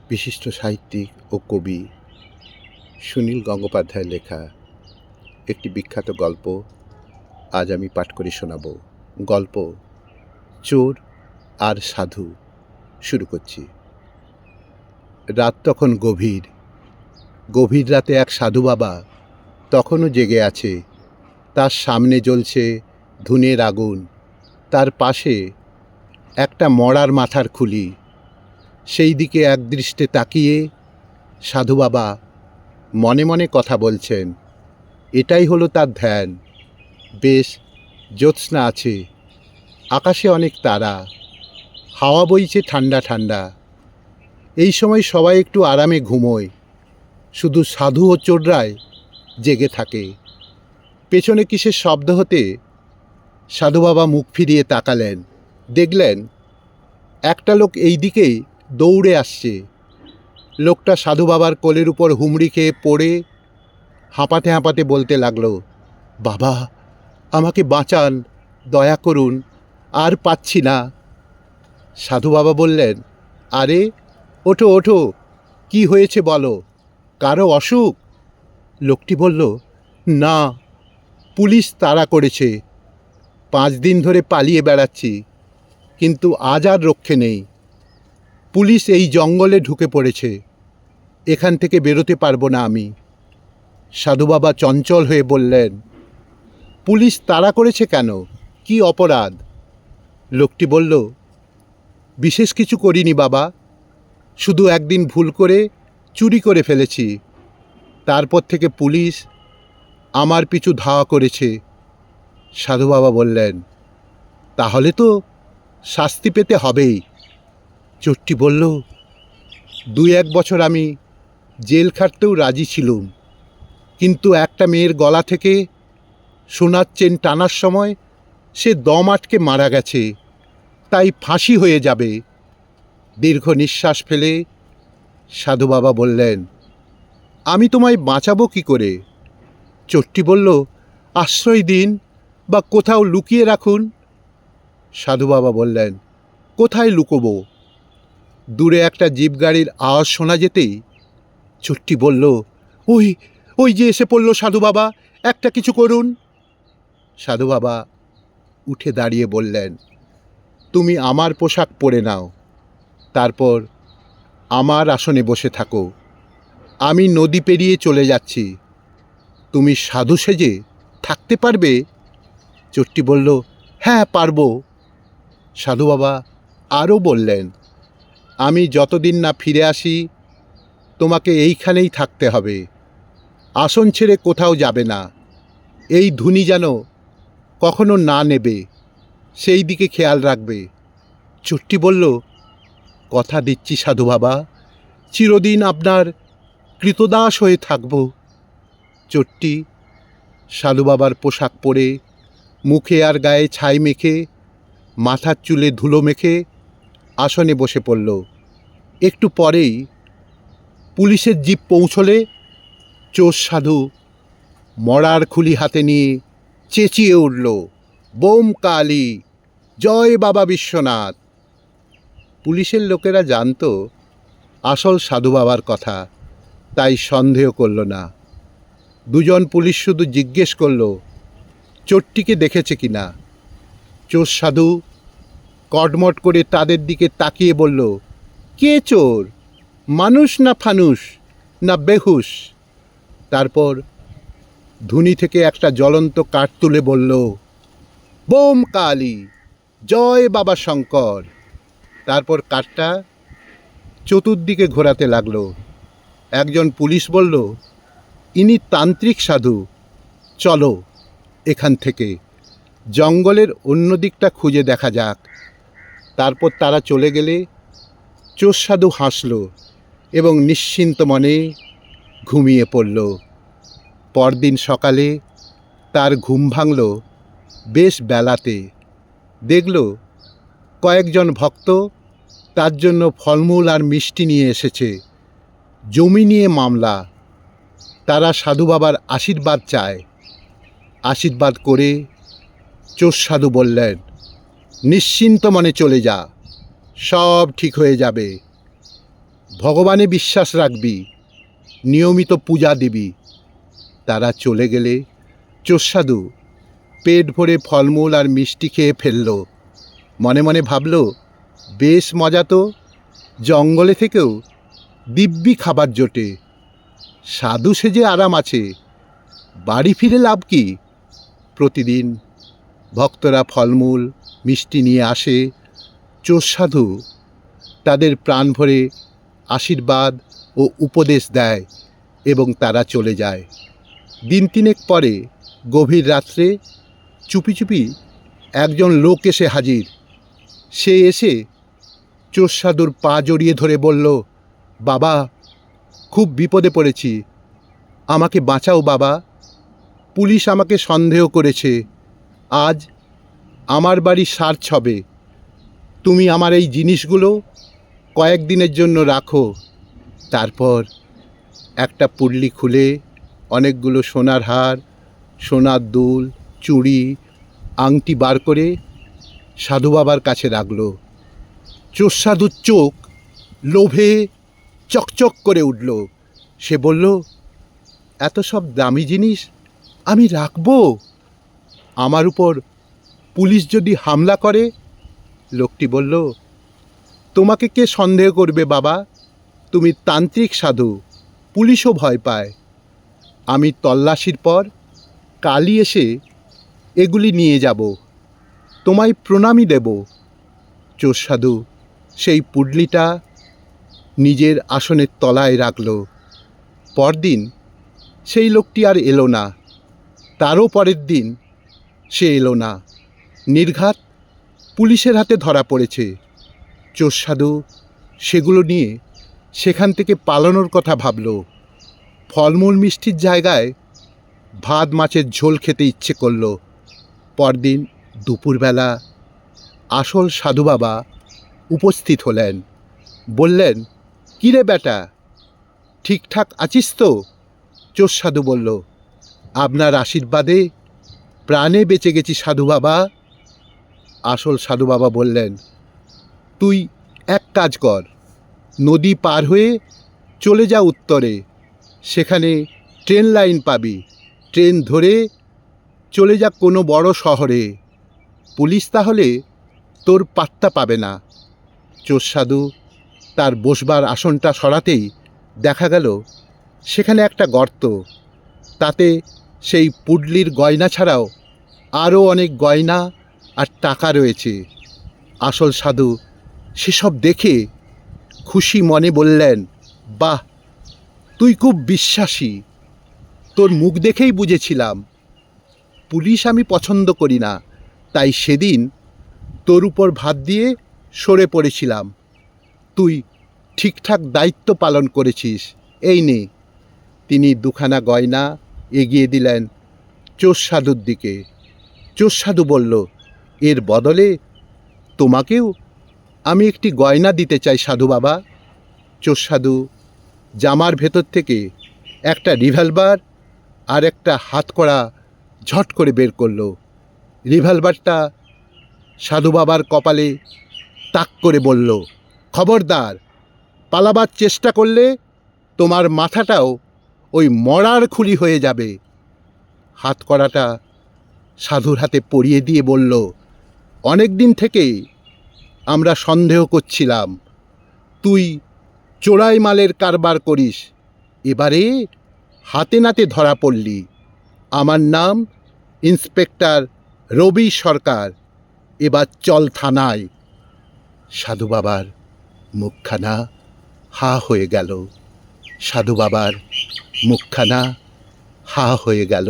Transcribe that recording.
বিশিষ্ট সাহিত্যিক ও কবি সুনীল গঙ্গোপাধ্যায়ের লেখা একটি বিখ্যাত গল্প আজ আমি পাঠ করে শোনাব। গল্প চোর আর সাধু। শুরু করছি। রাত তখন গভীর। গভীর রাতে এক সাধু বাবা তখনও জেগে আছে। তার সামনে জ্বলছে ধুনের আগুন, তার পাশে একটা মড়ার মাথার খুলি। সেই দিকে একদৃষ্টে তাকিয়ে সাধু বাবা মনে মনে কথা বলছেন। এটাই হলো তার ধ্যান। বেশ জ্যোৎস্না আছে, আকাশে অনেক তারা, হাওয়া বইছে ঠান্ডা ঠান্ডা। এই সময় সবাই একটু আরামে ঘুমোয়, শুধু সাধু ও চোররাই জেগে থাকে। পেছনে কিসের শব্দ হতে সাধু বাবা মুখ ফিরিয়ে তাকালেন। দেখলেন একটা লোক এই দিকেই দৌড়ে আসছে। লোকটা সাধু বাবার কোলের উপর হুমড়ি খেয়ে পড়ে হাঁপাতে হাঁপাতে বলতে লাগলো, বাবা, আমাকে বাঁচান, দয়া করুন, আর পাচ্ছি না। সাধু বাবা বললেন, আরে ওঠো ওঠো, কি হয়েছে বলো, কারো অসুখ? লোকটি বলল, না, পুলিশ তাড়া করেছে। 5 দিন ধরে পালিয়ে বেড়াচ্ছি, কিন্তু আজ আর রক্ষে নেই। পুলিশ এই জঙ্গলে ঢুকে পড়েছে, এখান থেকে বেরোতে পারবো না আমি। সাধু বাবা চঞ্চল হয়ে বললেন, পুলিশ তাড়া করেছে কেন? কি অপরাধ? লোকটি বলল, বিশেষ কিছু করিনি বাবা, শুধু একদিন ভুল করে চুরি করে ফেলেছি। তারপর থেকে পুলিশ আমার পিছু ধাওয়া করেছে। সাধু বাবা বললেন, তাহলে তো শাস্তি পেতে হবেই। চোরটি বলল, 2-1 বছর আমি জেল খাটতেও রাজি ছিলুম, কিন্তু একটা মেয়ের গলা থেকে সোনার চেন টানার সময় সে দম আটকে মারা গেছে, তাই ফাঁসি হয়ে যাবে। দীর্ঘ নিঃশ্বাস ফেলে সাধু বাবা বললেন, আমি তোমায় বাঁচাবো কি করে? চোরটি বলল, আশ্রয় দিন বা কোথাও লুকিয়ে রাখুন। সাধু বাবা বললেন, কোথায় লুকোবো? দূরে একটা জিপ গাড়ির আওয়াজ শোনা যেতেই চোরটি বলল, ওই ওই যে এসে পড়ল সাধু বাবা, একটা কিছু করুন। সাধু বাবা উঠে দাঁড়িয়ে বললেন, তুমি আমার পোশাক পরে নাও, তারপর আমার আসনে বসে থাকো। আমি নদী পেরিয়ে চলে যাচ্ছি, তুমি সাধু সেজে থাকতে পারবে? চোরটি বলল, হ্যাঁ পারবো। সাধু বাবা আরও বললেন, আমি যতদিন না ফিরে আসি তোমাকে এইখানেই থাকতে হবে, আসন ছেড়ে কোথাও যাবে না। এই ধুনি যেন কখনো না নেবে, সেই দিকে খেয়াল রাখবে। চোরটি বলল, কথা দিচ্ছি সাধু বাবা, চিরদিন আপনার কৃতদাস হয়ে থাকব। চোরটি সাধু বাবার পোশাক পরে, মুখে আর গায়ে ছাই মেখে, মাথার চুলে ধুলো মেখে আসনে বসে পড়ল। একটু পরেই পুলিশের জিপ পৌঁছলে চোর সাধু মরার খুলি হাতে নিয়ে চেঁচিয়ে উঠল, বোম কালী, জয় বাবা বিশ্বনাথ। পুলিশের লোকেরা জানতো আসল সাধু বাবার কথা, তাই সন্দেহ করল না। দুজন পুলিশ শুধু জিজ্ঞেস করল, চোরটিকে দেখেছে কি না। চোর সাধু কটমট করে তাদের দিকে তাকিয়ে বলল, কে চোর? মানুষ না ফানুস না বেহুশ? তারপর ধুনি থেকে একটা জ্বলন্ত কাঠ তুলে বলল, বোম কালী, জয় বাবা শঙ্কর। তারপর কাঠটা চতুর্দিকে ঘোরাতে লাগলো। একজন পুলিশ বলল, ইনি তান্ত্রিক সাধু, চলো এখান থেকে, জঙ্গলের অন্য দিকটা খুঁজে দেখা যাক। তারপর তারা চলে গেলে চোর সাধু হাসল এবং নিশ্চিন্ত মনে ঘুমিয়ে পড়ল। পরদিন সকালে তার ঘুম ভাঙল বেশ বেলাতে। দেখল কয়েকজন ভক্ত তার জন্য ফলমূল আর মিষ্টি নিয়ে এসেছে। জমি নিয়ে মামলা। তারা সাধু বাবার আশীর্বাদ চায়। আশীর্বাদ করে চোর সাধু বললেন, নিশ্চিন্ত মনে চলে যা, সব ঠিক হয়ে যাবে। ভগবানে বিশ্বাস রাখবি, নিয়মিত পূজা দিবি। তারা চলে গেলে চোরসাধু পেট ভরে ফলমূল আর মিষ্টি খেয়ে ফেলল। মনে মনে ভাবল, বেশ মজা তো, জঙ্গলে থেকেও দিব্যি খাবার জোটে, সাধু সেজে আরাম আছে, বাড়ি ফিরে লাভ কি? প্রতিদিন ভক্তরা ফলমূল মিষ্টি নিয়ে আসে। চোরসাধু তাদের প্রাণ ভরে আশীর্বাদ ও উপদেশ দেয় এবং তারা চলে যায়। দিন তিনেক পরে গভীর রাত্রে চুপি চুপি একজন লোক এসে হাজির। সে এসে চোরসাধুর পা জড়িয়ে ধরে বলল, বাবা, খুব বিপদে পড়েছি, আমাকে বাঁচাও বাবা। পুলিশ আমাকে সন্দেহ করেছে, আজ আমার বাড়ি সার্চ হবে, তুমি আমার এই জিনিসগুলো কয়েকদিনের জন্য রাখো। তারপর একটা পুডলি খুলে অনেকগুলো সোনার হার, সোনার দুল, চুড়ি, আংটি বার করে সাধু বাবার কাছে রাখল। চোরসাধুর চোখ লোভে চকচক করে উঠল। সে বলল, এত সব দামি জিনিস আমি রাখবো? আমার উপর পুলিশ যদি হামলা করে? লোকটি বলল, তোমাকে কে সন্দেহ করবে বাবা, তুমি তান্ত্রিক সাধু, পুলিশও ভয় পায়। আমি তল্লাশির পর কালই এসে এগুলি নিয়ে যাব, তোমায় প্রণামী দেব। চোরসাধু সেই পুডলিটা নিজের আসনের তলায় রাখল। পরদিন সেই লোকটি আর এলো না, তারও পরের দিন সে এলো না। নির্ঘাত পুলিশের হাতে ধরা পড়েছে। চোরসাধু সেগুলো নিয়ে সেখান থেকে পালানোর কথা ভাবল। ফলমূল মিষ্টির জায়গায় ভাত মাছের ঝোল খেতে ইচ্ছে করল। পরদিন দুপুরবেলা আসল সাধু বাবা উপস্থিত হলেন। বললেন, কিরে বেটা, ঠিকঠাক আছিস তো? চোরসাধু বলল, আপনার আশীর্বাদে প্রাণে বেঁচে গেছি সাধু বাবা। আসল সাধু বাবা বললেন, তুই এক কাজ কর, নদী পার হয়ে চলে যা উত্তরে, সেখানে ট্রেন লাইন পাবি, ট্রেন ধরে চলে যা কোনো বড় শহরে, পুলিশ তাহলে তোর পাত্তা পাবে না। চোরসাধু তার বসবার আসনটা সরাতেই দেখা গেল সেখানে একটা গর্ত, তাতে সেই পুডলির গয়না ছাড়াও আরও অনেক গয়না আর টাকা রয়েছে। আসল সাধু সেসব দেখে খুশি মনে বললেন, বাহ, তুই খুব বিশ্বাসী, তোর মুখ দেখেই বুঝেছিলাম। পুলিশ আমি পছন্দ করি না, তাই সেদিন তোর উপর ভাত দিয়ে সরে পড়েছিলাম। তুই ঠিকঠাক দায়িত্ব পালন করেছিস, এই নে। তিনি দুখানা গয়না এগিয়ে দিলেন চোরসাধুর দিকে। চোরসাধু বলল, এর বদলে তোমাকেও আমি একটি গয়না দিতে চাই সাধু বাবা। চোরসাধু জামার ভেতর থেকে একটা রিভলভার আর একটা হাতকড়া ঝট করে বের করল। রিভলভারটা সাধু বাবার কপালে তাক করে বলল, খবরদার, পালাবার চেষ্টা করলে তোমার মাথাটাও ওই মরার খুলি হয়ে যাবে। হাতকড়াটা সাধুর হাতে পরিয়ে দিয়ে বলল, অনেক দিন থেকেই আমরা সন্দেহ করছিলাম তুই চোরাই মালের কারবার করিস, এবারে হাতে নাতে ধরা পড়লি। আমার নাম ইন্সপেক্টর রবি সরকার, এবার চল থানায়। সাধু বাবার মুখখানা হা হয়ে গেল। সাধু বাবার মুখখানা হা হয়ে গেল।